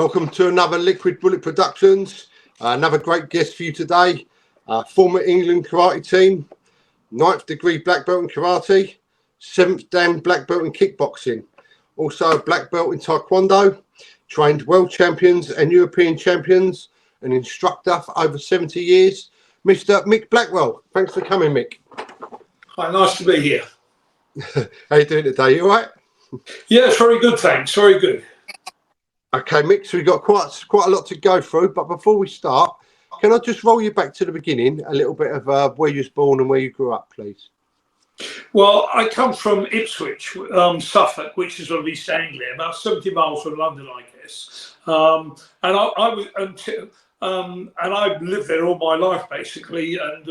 Welcome to another Liquid Bullet Productions. Another great guest for you today. Former England karate team, 9th degree black belt in karate, 7th dan black belt in kickboxing. Also a black belt in Taekwondo, trained world champions and European champions, an instructor for over 70 years. Mr. Mick Blackwell, thanks for coming, Mick. Hi, nice to be here. How you doing today? You all right? Yes, very good, thanks. Very good. Okay, Mick, so we've got quite a lot to go through, but before we start, can I just roll you back to the beginning, a little bit of where you was born and where you grew up, please? Well, I come from Ipswich, Suffolk, which is sort of East Anglia, about 70 miles from London, I guess. And I've lived there all my life, basically. And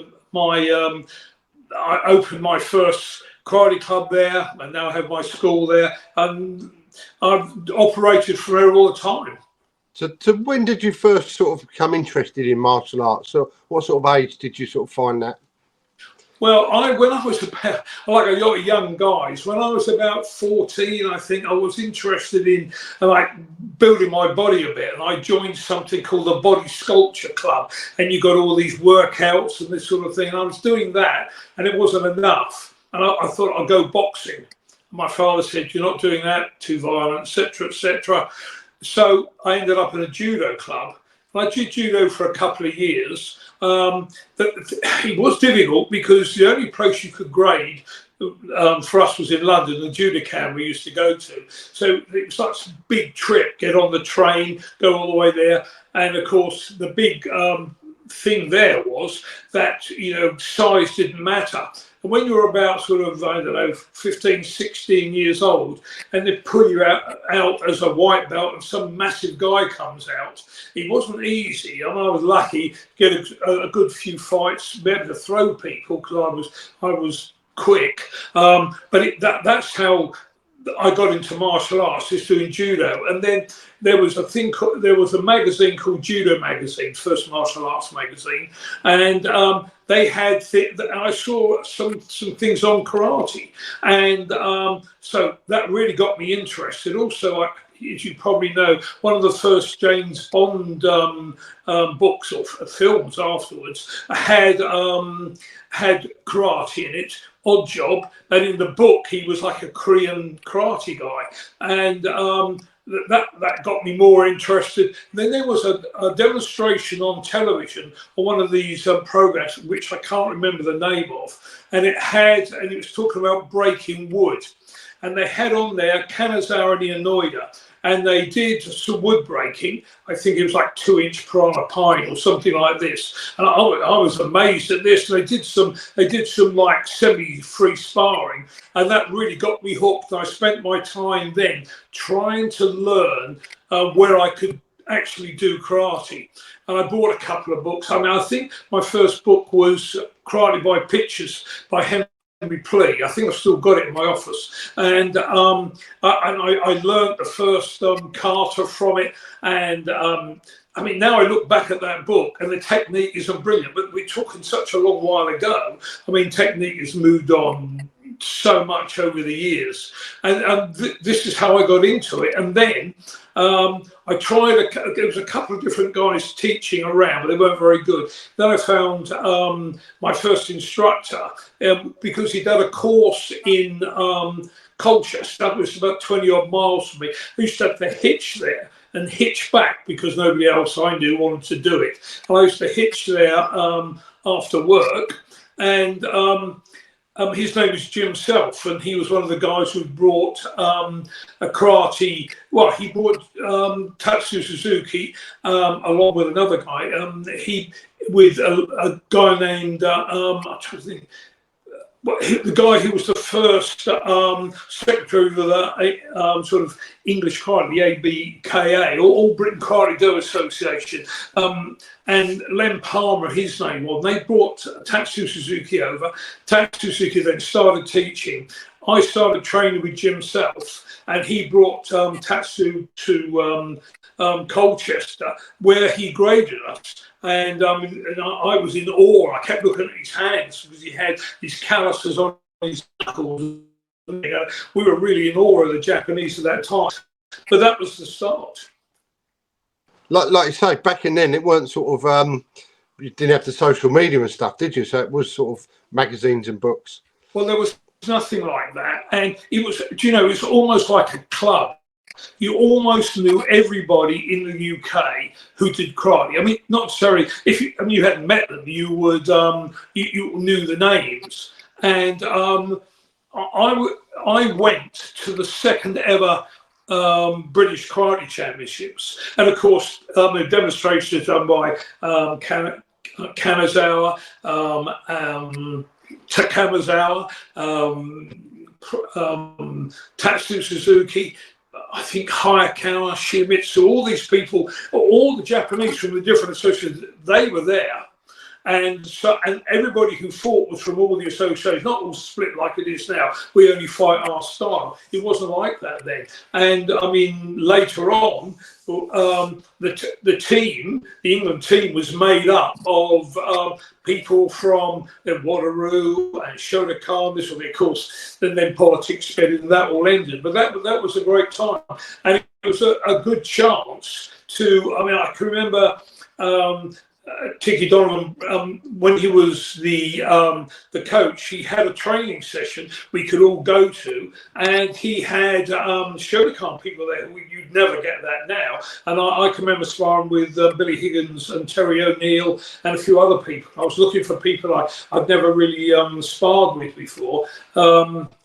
I opened my first karate club there, and now I have my school there. And I've operated from there all the time. So when did you first sort of become interested in martial arts? So what sort of age did you sort of find that? Well, when I was about, like a lot of young guys, when I was about 14, I think I was interested in like building my body a bit, and I joined something called the Body Sculpture Club, and you got all these workouts and this sort of thing. And I was doing that, and it wasn't enough, and I thought I'd go boxing. My father said, "You're not doing that, too violent, etc., etc." So I ended up in a judo club. I did judo for a couple of years. It was difficult because the only place you could grade for us was in London, the Judokan we used to go to. So it was such a big trip, get on the train, go all the way there. And of course, the big thing there was that, you know, size didn't matter. And when you're about sort of, I don't know, 15, 16 years old, and they pull you out as a white belt and some massive guy comes out, it wasn't easy. And I was lucky to get a good few fights, be able to throw people because I was quick. But that's how I got into martial arts, just doing judo. And then there was a magazine called Judo Magazine, first martial arts magazine, and they had I saw some things on karate, and so that really got me interested. Also, as you probably know, one of the first James Bond books or films afterwards had karate in it. Odd job, and in the book he was like a Korean karate guy, and that got me more interested. Then there was a demonstration on television on one of these programs, which I can't remember the name of, and it was talking about breaking wood, and they had on there Kanazawa and Inoida, and they did some wood breaking. I think it was like 2-inch piranha pine or something like this. And I was amazed at this. They did some like semi-free sparring, and that really got me hooked. I spent my time then trying to learn where I could actually do karate. And I bought a couple of books. I mean, I think my first book was Karate by Pictures by Henry Plea. I think I've still got it in my office, and I learned the first kata from it, and I mean, now I look back at that book and the technique isn't brilliant, but we're talking such a long while ago. I mean, technique has moved on so much over the years, and this is how I got into it. And then I tried, there was a couple of different guys teaching around, but they weren't very good. Then I found my first instructor, because he did a course in Colchester. That was about 20 odd miles from me. I used to have to hitch there and hitch back because nobody else I knew wanted to do it. And I used to hitch there after work, and his name is Jim Self, and he was one of the guys who brought a karate. Well, he brought Tatsu Suzuki along with another guy. With a guy named I'm trying to think. The guy who was the first secretary of the sort of English karate, the ABKA, All Britain Karate Do Association, and Len Palmer, his name was. They brought Tatsu Suzuki over. Tatsu Suzuki then started teaching. I started training with Jim Self, and he brought Tatsu to Colchester, where he graded us. And I was in awe. I kept looking at his hands because he had these calluses on his knuckles. We were really in awe of the Japanese at that time. But that was the start. like you say, back in then it weren't sort of you didn't have the social media and stuff, did you? So it was sort of magazines and books. Well, there was nothing like that, and it was, do you know, it was almost like a club. You almost knew everybody in the UK who did karate. I mean, not necessarily if you, I mean, you hadn't met them, you would you knew the names. And I went to the second ever British Karate Championships, and of course, the demonstrations done by Kanazawa, Takamazawa, Tatsu Suzuki, I think Hayakawa, Shimizu, all these people, all the Japanese from the different associations, they were there. And so, and everybody who fought was from all the associations, not all split like it is now. We only fight our style. It wasn't like that then. And I mean, later on, the team, the England team, was made up of people from Waterloo and Shotokan. This will be, of course, then politics spread and that all ended. But that was a great time, and it was a good chance to. I mean, I can remember. Tiki Donovan, when he was the coach, he had a training session we could all go to, and he had Shotokan people there. You'd never get that now. And I can remember sparring with Billy Higgins and Terry O'Neill and a few other people. I was looking for people I'd never really sparred with before.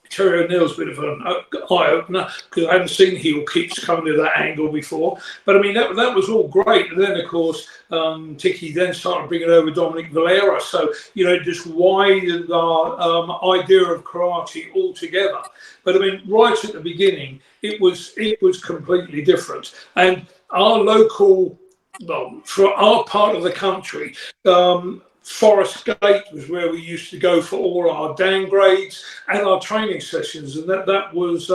Terry O'Neill's a bit of an eye-opener because I hadn't seen heel kicks coming to that angle before. But I mean, that was all great. And then, of course, Tiki then started bringing over Dominic Valera. So, you know, just widened our idea of karate altogether. But I mean, right at the beginning, it was completely different. And our local, well, for our part of the country, Forest Gate was where we used to go for all our downgrades and our training sessions, and that was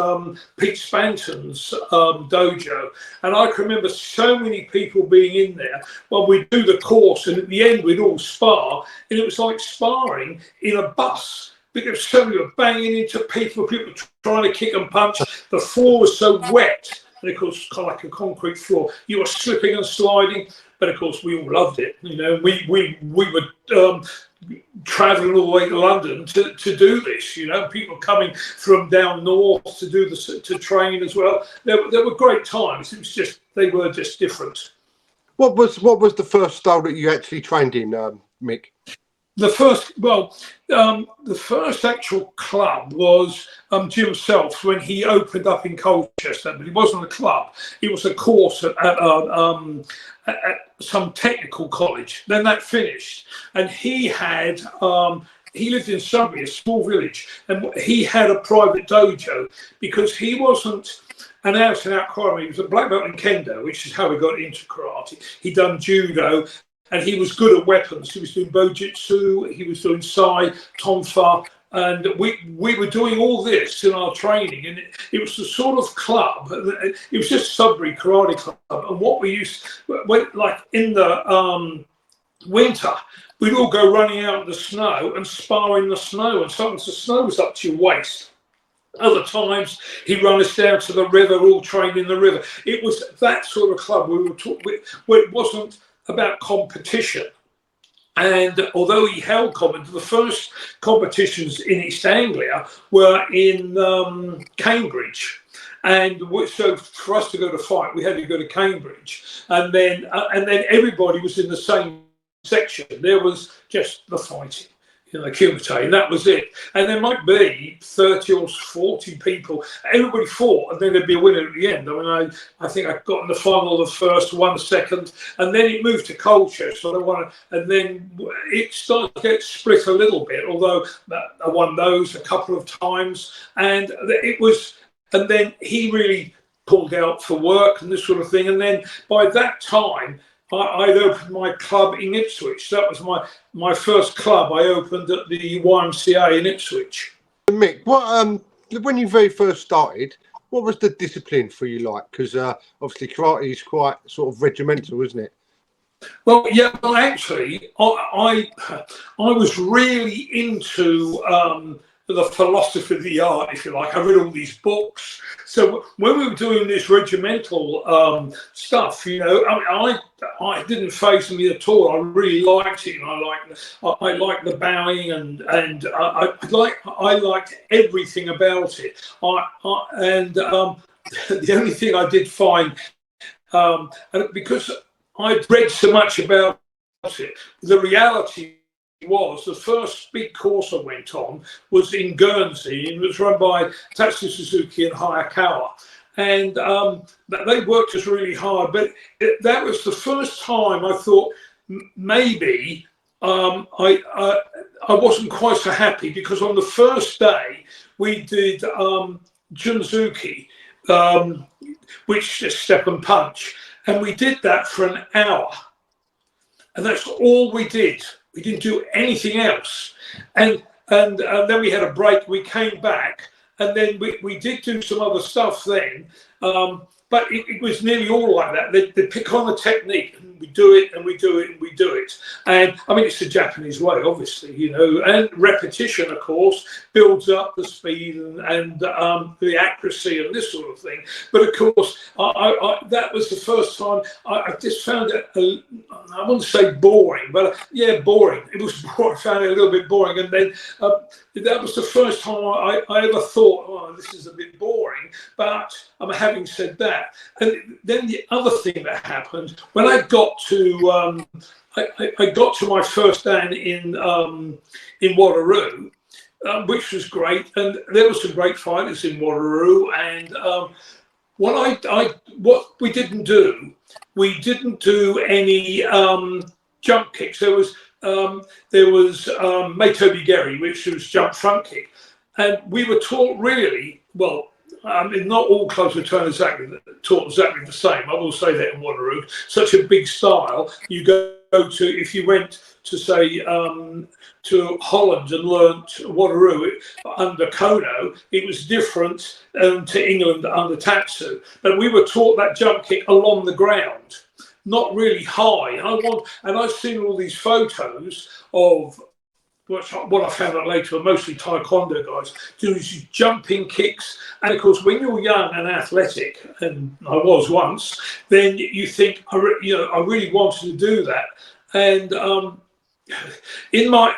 Pete Spanton's dojo. And I can remember so many people being in there. Well, we'd do the course, and at the end we'd all spar, and it was like sparring in a bus because so many were banging into people trying to kick and punch. The floor was so wet, and of course, kind of like a concrete floor. You were slipping and sliding. But of course, we all loved it. You know, we were traveling all the way to London to do this. You know, people coming from down north to do to train as well. There were great times. It was just they were just different. What was the first style that you actually trained in, Mick? The first actual club was Jim Self when he opened up in Colchester, but it wasn't a club. It was a course at some technical college. Then that finished, and he had he lived in Surrey, a small village, and he had a private dojo because he wasn't an out-and-out karate. He was a black belt in kendo, which is how he got into karate. He'd done judo. And he was good at weapons. He was doing bojutsu, he was doing sai, tonfa, and we were doing all this in our training. And it was the sort of club, it was just Sudbury Karate Club. And what we used, like in the winter, we'd all go running out in the snow and spar in the snow. And sometimes the snow was up to your waist. Other times he'd run us down to the river, all trained in the river. It was that sort of club we were where it wasn't about competition. And although he held the first competitions in East Anglia were in Cambridge. And so for us to go to fight, we had to go to Cambridge. And then everybody was in the same section. There was just the fighting. You know, Kumite, and that was it. And there might be 30 or 40 people. Everybody fought, and then there'd be a winner at the end. I mean, I think I got in the final the first, won second, and then it moved to Colchester. So I won, and then it started to get split a little bit. Although I won those a couple of times, and it was. And then he really pulled out for work and this sort of thing. And then by that time, I'd opened my club in Ipswich. That was my first club I opened at the YMCA in Ipswich. Mick, what when you very first started, what was the discipline for you like? Because obviously karate is quite sort of regimental, isn't it? Well, yeah. Well, actually, I was really into the philosophy of the art, if you like. I read all these books. So when we were doing this regimental stuff, you know, I didn't faze me at all. I really liked it, and I liked the bowing, and I liked everything about it. The only thing I did find, and because I'd read so much about it, the reality was the first big course I went on was in Guernsey. It was run by Tatsu Suzuki and Hayakawa, and they worked us really hard. But that was the first time I thought maybe I wasn't quite so happy, because on the first day we did Junzuki, which is step and punch, and we did that for an hour, and that's all we did. We didn't do anything else, and then we had a break. We came back, and then we did do some other stuff then, but it was nearly all like that. They pick on a technique, and we do it, and we do it, and we do it. And I mean, it's the Japanese way, obviously, you know. And repetition, of course, builds up the speed and the accuracy and this sort of thing. But of course, that was the first time I just found it. I wouldn't say boring, but yeah, boring. It was boring. I found it a little bit boring, and then that was the first time I ever thought, oh, this is a bit boring. But having said that, and then the other thing that happened when I got to I got to my first dan in Waterloo, which was great, and there were some great fighters in Waterloo. And what we didn't do any jump kicks. There was Mayo Bigeri, which was jump front kick, and we were taught really well. Not all clubs were taught exactly the same. I will say that in Waterloo, such a big style. You go to, if you went to say to Holland and learnt Waterloo under Kono, it was different to England under Tatsu. But we were taught that jump kick along the ground, not really high. And I've seen all these photos of what I found out later were mostly Taekwondo guys doing these jumping kicks. And of course, when you're young and athletic, and I was once, then you think, I really wanted to do that. And in my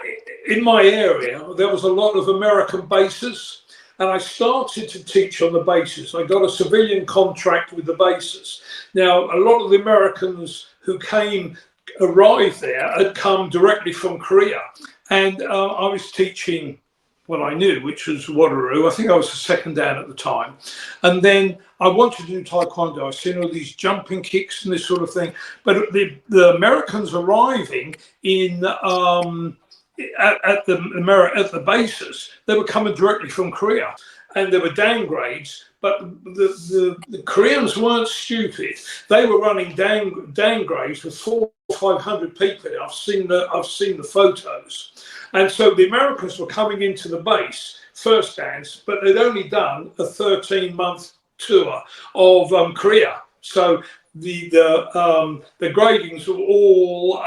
area, there was a lot of American bases, and I started to teach on the bases. I got a civilian contract with the bases. Now, a lot of the Americans who arrived there had come directly from Korea. And I was teaching what I knew, which was Waterloo. I think I was the second dan at the time. And then I wanted to do Taekwondo. I've seen all these jumping kicks and this sort of thing. But the Americans arriving in at the bases, they were coming directly from Korea. And there were downgrades, but the Koreans weren't stupid. They were running downgrades with 400 or 500 people. I've seen the photos, and so the Americans were coming into the base first dance, but they'd only done a 13-month tour of Korea. So the gradings were all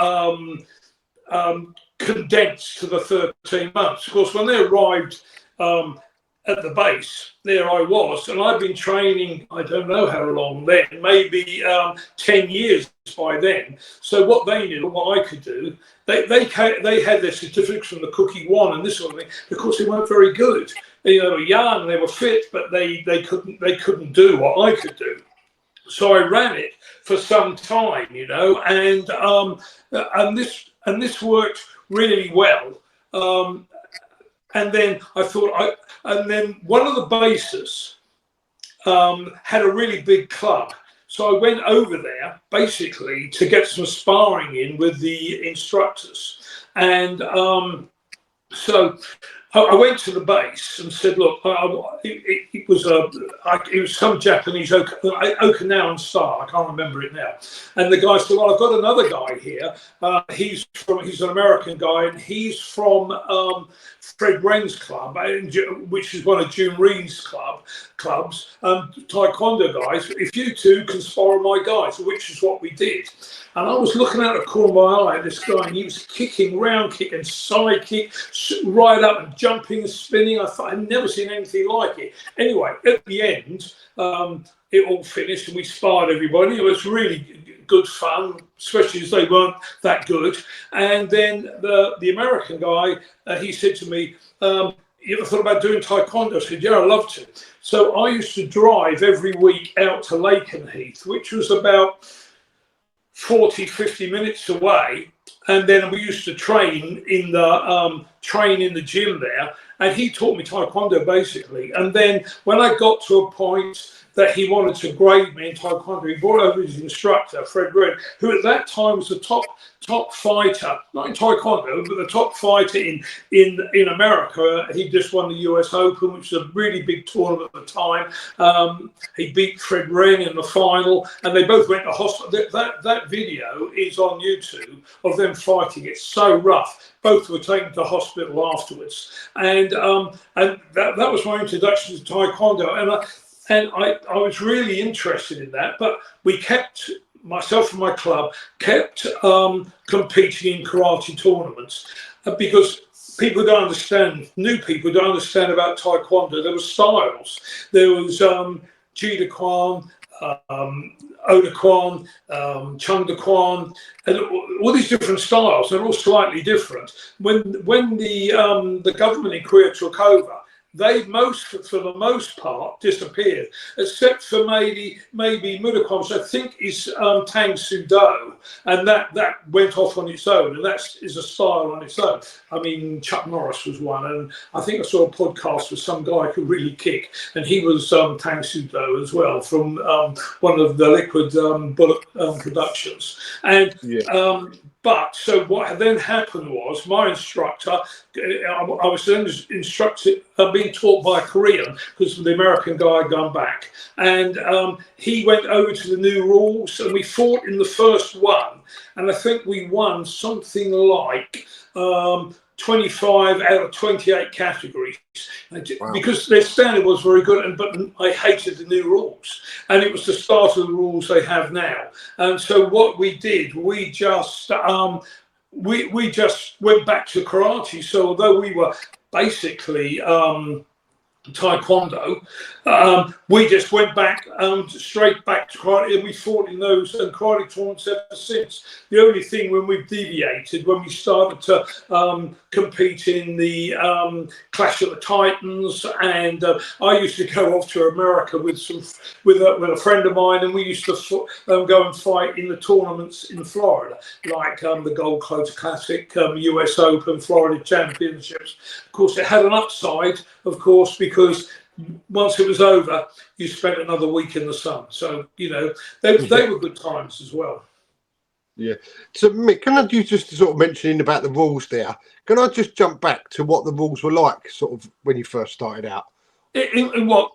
condensed to the 13 months. Of course, when they arrived at the base, there I was, and I'd been training, I don't know how long then, maybe 10 years by then. So what they knew, what I could do, they had their certificates from the Cookie One and this sort of thing. Of course, they weren't very good. They were young, they were fit, but they couldn't do what I could do. So I ran it for some time, and this worked really well. And then I thought, and then one of the bases had a really big club. So I went over there basically to get some sparring in with the instructors. And so I went to the base and said, look, it was some Japanese Okinawan style. I can't remember it now. And the guy said, well, I've got another guy here. He's an American guy, and he's from Fred Wren's club, which is one of June Reed's clubs, Taekwondo guys. If you two can spar my guys, which is what we did. And I was looking out of the corner of my eye at this guy, and he was kicking, round kick and side kick, right up and jumping and spinning. I thought I'd never seen anything like it. Anyway, at the end, it all finished and we sparred everybody. It was really good fun, especially as they weren't that good. And then the American guy, he said to me, you ever thought about doing Taekwondo? I said, yeah, I'd love to. So I used to drive every week out to Lakenheath, which was about 40, 50 minutes away. And then we used to train in the gym there. And he taught me Taekwondo basically. And then when I got to a point that he wanted to grade me in Taekwondo, he brought over his instructor, Fred Wren, who at that time was the top fighter, not in Taekwondo, but the top fighter in America. He just won the US Open, which was a really big tournament at the time. He beat Fred Wren in the final, and they both went to hospital. That video is on YouTube of them fighting. It's so rough. Both were taken to hospital afterwards, and that was my introduction to Taekwondo, and I was really interested in that. But we kept, myself and my club kept competing in karate tournaments because people don't understand, new people don't understand about Taekwondo. There were styles. There was Jida Kwan, Oda Kwan, Chung Da Kwan, and all these different styles. They're all slightly different. When the government in Korea took over, they for the most part, disappeared, except for maybe Mudokwan, which I think is Tang Soo Do, and that went off on its own, and that is a style on its own. I mean, Chuck Norris was one, and I think I saw a podcast with some guy who could really kick, and he was Tang Soo Do as well, from one of the Liquid Bullet productions. And but so what then happened was my instructor, I was then being taught by a Korean because the American guy had gone back, and he went over to the new rules, and we fought in the first one, and I think we won something like 25 out of 28 categories. Wow. Because their standard was very good, but I hated the new rules, and it was the start of the rules they have now. And so what we did, we just went back to karate. So although we were basically Taekwondo, we just went back straight back to karate, and we fought in those karate tournaments ever since. The only thing when we've deviated, when we started to compete in the Clash of the Titans, and I used to go off to America with a friend of mine, and we used to go and fight in the tournaments in Florida, like the Gold Coast Classic, US Open, Florida Championships. Of course, it had an upside, of course, because once it was over, you spent another week in the sun. So, you know, they were good times as well. Yeah. So, Mick, can I just sort of mentioning about the rules there? Can I just jump back to what the rules were like, sort of when you first started out? In what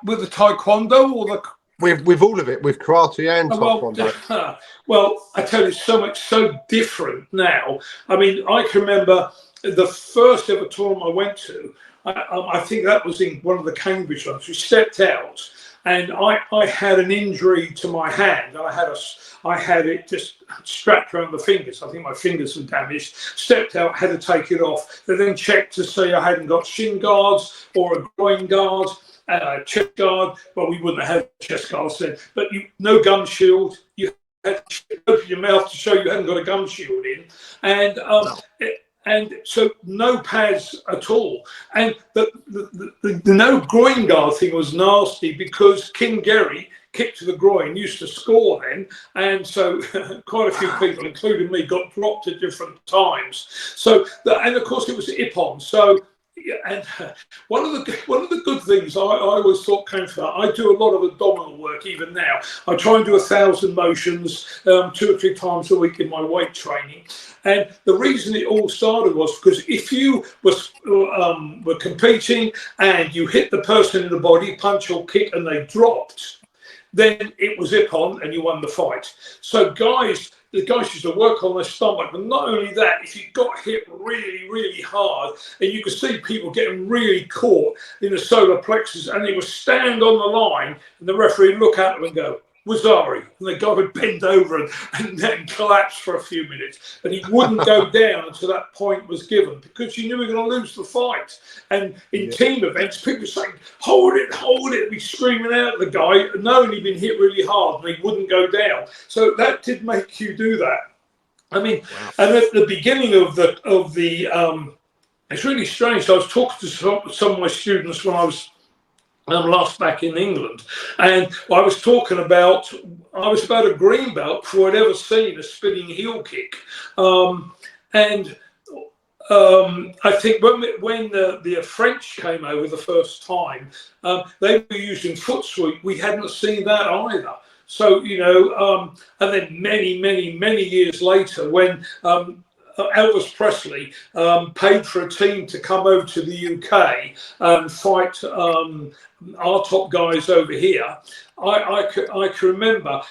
with the Taekwondo or the? With all of it, with karate and Taekwondo. Well, I tell you, so different now. I mean, I can remember the first ever tournament I went to. I think that was in one of the Cambridge ones. We stepped out, and I had an injury to my hand. I had it just strapped around the fingers. I think my fingers were damaged. Stepped out, had to take it off. They then checked to see I hadn't got shin guards or a groin guard, chest guard. Well, we wouldn't have had chest guards then, but no gum shield. You had to open your mouth to show you hadn't got a gum shield in, and and so no pads at all. And the no groin guard thing was nasty because King Gary, kick to the groin, used to score then. And so quite a few people, including me, got dropped at different times. So, and of course it was Ippon. So, and one of the good things I always thought came from that, I do a lot of abdominal work even now. I try and do 1,000 motions 2 or 3 times a week in my weight training. And the reason it all started was because if you were competing and you hit the person in the body, punch or kick, and they dropped, then it was Ippon and you won the fight. So the guys used to work on their stomach, but not only that, if you got hit really, really hard, and you could see people getting really caught in the solar plexus, and they would stand on the line, and the referee would look at them and go, Wazari, and the guy would bend over and then collapse for a few minutes, and he wouldn't go down until that point was given, because you knew we were going to lose the fight. And in team events, people were saying, hold it, be screaming out at the guy, knowing he'd been hit really hard, and he wouldn't go down. So that did make you do that. I mean, and at the beginning of the it's really strange. I was talking to some of my students when I was last back in England, and I was about a green belt before I'd ever seen a spinning heel kick, and I think when the French came over the first time, they were using foot sweep. We hadn't seen that either. So and then many years later, when Elvis Presley paid for a team to come over to the UK and fight our top guys over here. I can remember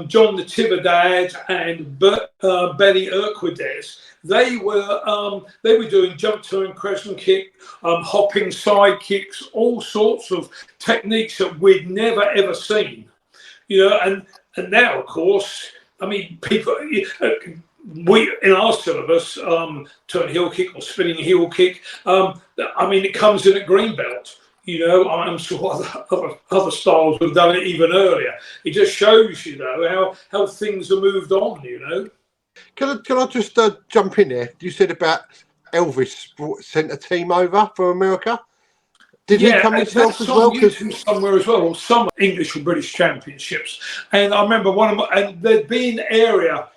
John Natividad and Benny Urquidez. They were doing jump turn, crescent kick, hopping side kicks, all sorts of techniques that we'd never ever seen. And now, of course, I mean, people. We in our syllabus, turn heel kick or spinning heel kick. I mean, it comes in at green belt. I'm sure other styles have done it even earlier. It just shows, how things are moved on. Can I just jump in there? You said about Elvis sent a team over from America. Did he come himself as well? Somewhere as well, or some English or British championships. And I remember and there'd been area.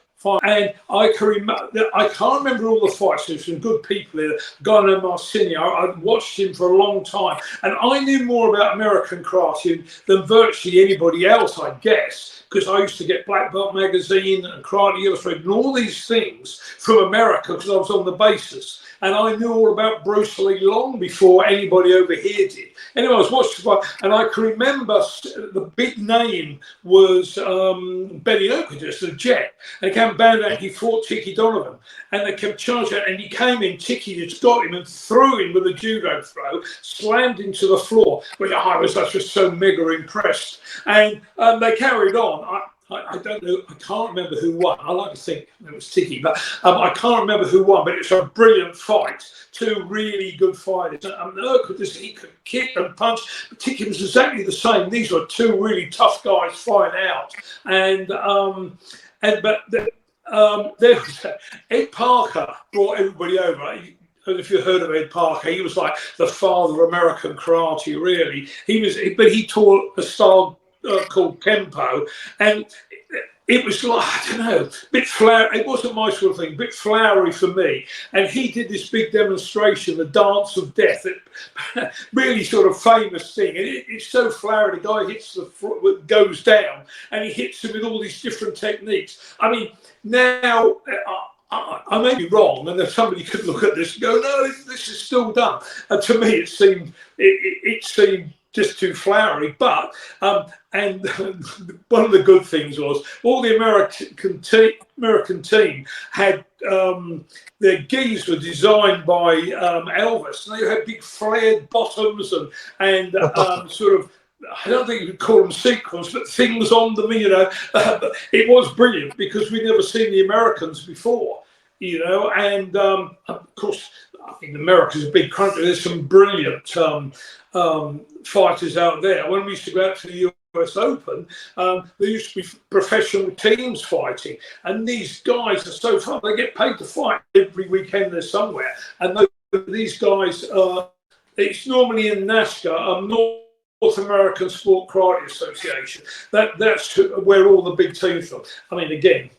And I can't remember all the fights. There's some good people here. A guy named Marcini, I watched him for a long time, and I knew more about American karate than virtually anybody else, I guess, because I used to get Black Belt magazine and Karate Illustrated and all these things from America, because I was on the basis. And I knew all about Bruce Lee long before anybody over here did. Anyway, I was watching the fight, and I can remember the big name was Benny Urquidez, the Jet. And he came bound out, he fought Tiki Donovan. And they kept charging out, and he came in, Tiki just got him and threw him with a judo throw, slammed him to the floor. Which I was just so mega impressed. And they carried on. I don't know, I can't remember who won. I like to think it was Tiki, but I can't remember who won, but it's a brilliant fight. Two really good fighters. He could kick and punch, but Tiki was exactly the same. These were two really tough guys fighting out. There was Ed Parker brought everybody over. If you heard of Ed Parker, he was like the father of American karate, really. He taught a style called Kempo, and it was like, I don't know, a bit flowery. It wasn't my sort of thing, a bit flowery for me. And he did this big demonstration, the dance of death, really sort of famous thing. And it's so flowery. The guy hits the foot, goes down, and he hits him with all these different techniques. I mean, now I may be wrong, and if somebody could look at this and go, no, this is still done. And to me, it seemed just too flowery, but and one of the good things was all the American team had their gis were designed by Elvis, and they had big flared bottoms and sort of, I don't think you could call them sequins, but things on them, it was brilliant because we'd never seen the Americans before, and of course, I think America's a big country. There's some brilliant fighters out there. When we used to go out to the US Open, there used to be professional teams fighting, and these guys are so fun. They get paid to fight every weekend. They're somewhere, and these guys, it's normally in NASCAR, North American Sport Karate Association. That's where all the big teams are. I mean, again,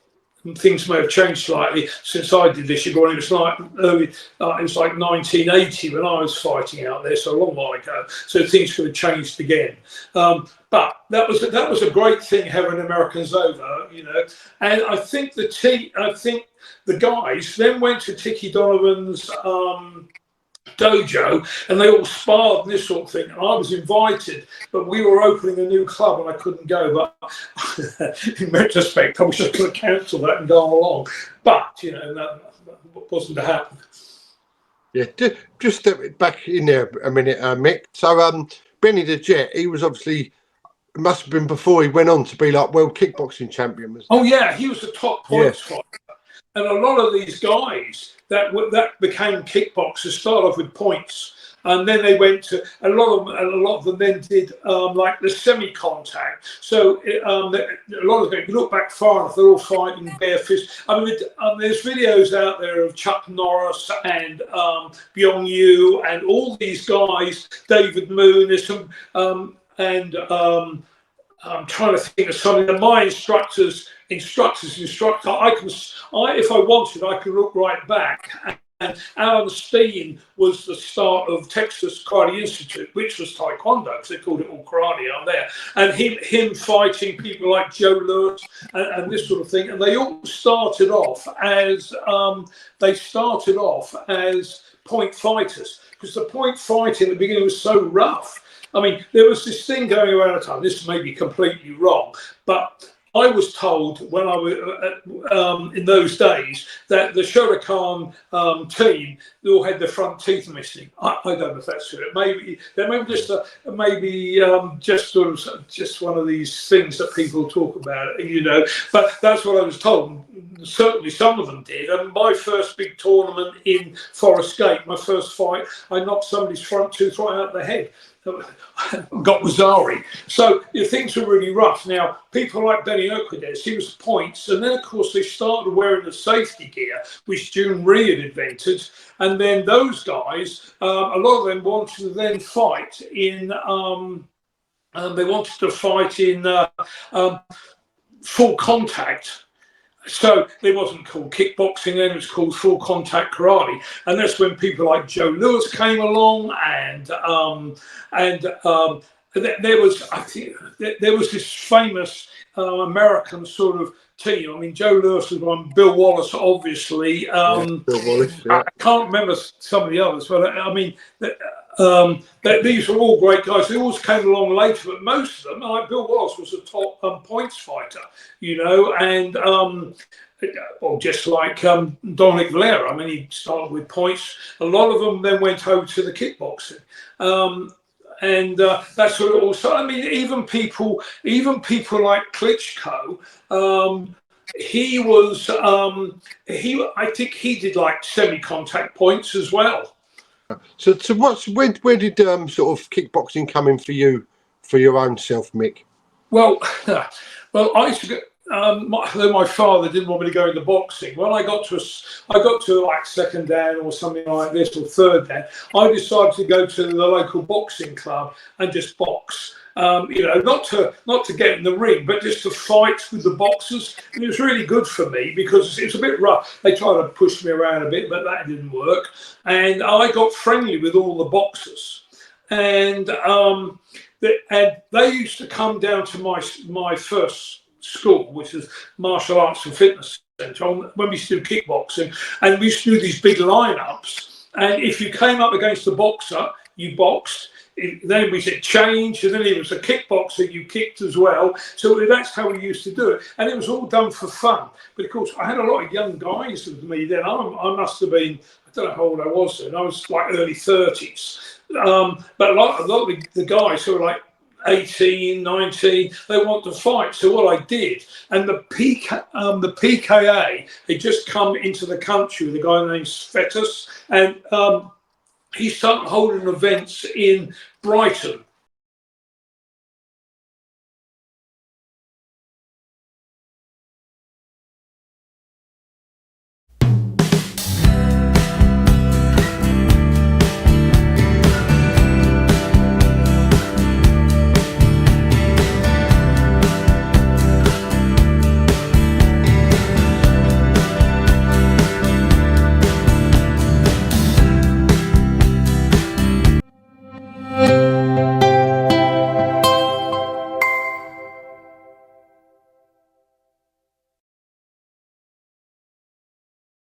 things may have changed slightly since I did this. It was like early, it was like 1980 when I was fighting out there, so a long while ago. So things could have changed again. But that was a great thing having Americans over, And I think the guys then went to Tiki Donovan's dojo, and they all sparred and this sort of thing. And I was invited, but we were opening a new club and I couldn't go. But in retrospect, I wish I could have cancelled that and gone along. But that wasn't to happen. Yeah, just step back in there a minute, Mick. So Benny the Jet, he was obviously it must have been before he went on to be like world kickboxing champion. Oh yeah, he was the top points fighter. And a lot of these guys that became kickboxers start off with points, and then they went to a lot of them then did like the semi-contact. So a lot of them, if you look back far enough, they're all fighting bare fists. I mean, there's videos out there of Chuck Norris and Byung Yu and all these guys, David Moon. There's some I'm trying to think of something. And my instructor. If I wanted, I could look right back. And Alan Steen was the start of Texas Karate Institute, which was Taekwondo, because they called it all karate out there. And him fighting people like Joe Lewis and this sort of thing. And they all started off as point fighters, because the point fighting at the beginning was so rough. I mean, there was this thing going around at the time. This may be completely wrong, but I was told when I was in those days that the Shotokan team, they all had their front teeth missing. I don't know if that's true. Maybe just one of these things that people talk about, you know. But that's what I was told. Certainly, some of them did. And my first big tournament in Forest Gate, my first fight, I knocked somebody's front tooth right out of the head. Got Mazzari. So things were really rough. Now, people like Benny Urquidez, he was points, and then of course they started wearing the safety gear, which June Rhee had invented, and then those guys, a lot of them wanted to then fight in. They wanted to fight in full contact. So it wasn't called kickboxing then, it was called full contact karate. And that's when people like Joe Lewis came along, and there was this famous American sort of team. I mean, Joe Lewis was one, Bill Wallace, obviously. Bill Wallace, yeah. I can't remember some of the others, but I mean, these were all great guys. They always came along later, but most of them, like Bill Wallace, was a top points fighter, you know, and well, just like Dominic Valera. I mean, he started with points. A lot of them then went over to the kickboxing. And that's what it also. I mean, even people like Klitschko. He was. I think he did like semi-contact points as well. So where did sort of kickboxing come in for you, for your own self, Mick? Well, I used to get. My father didn't want me to go into boxing. When I got to like second dan or something like this, or third dan, I decided to go to the local boxing club and just box. You know, not to get in the ring, but just to fight with the boxers. And it was really good for me because it's a bit rough. They tried to push me around a bit, but that didn't work. And I got friendly with all the boxers, and they used to come down to my first school, which is Martial Arts and Fitness Centre, when we used to do kickboxing, and we used to do these big lineups. And if you came up against a boxer, you boxed. Then we said change, and then it was a kickboxer, you kicked as well. So that's how we used to do it, and it was all done for fun. But of course, I had a lot of young guys with me then. I must have been, I don't know how old I was then. I was like early 30s. But a lot of the guys who were like 18, 19, they want to fight. So what I did, and the PKA had just come into the country with a guy named Svetus, and he started holding events in Brighton,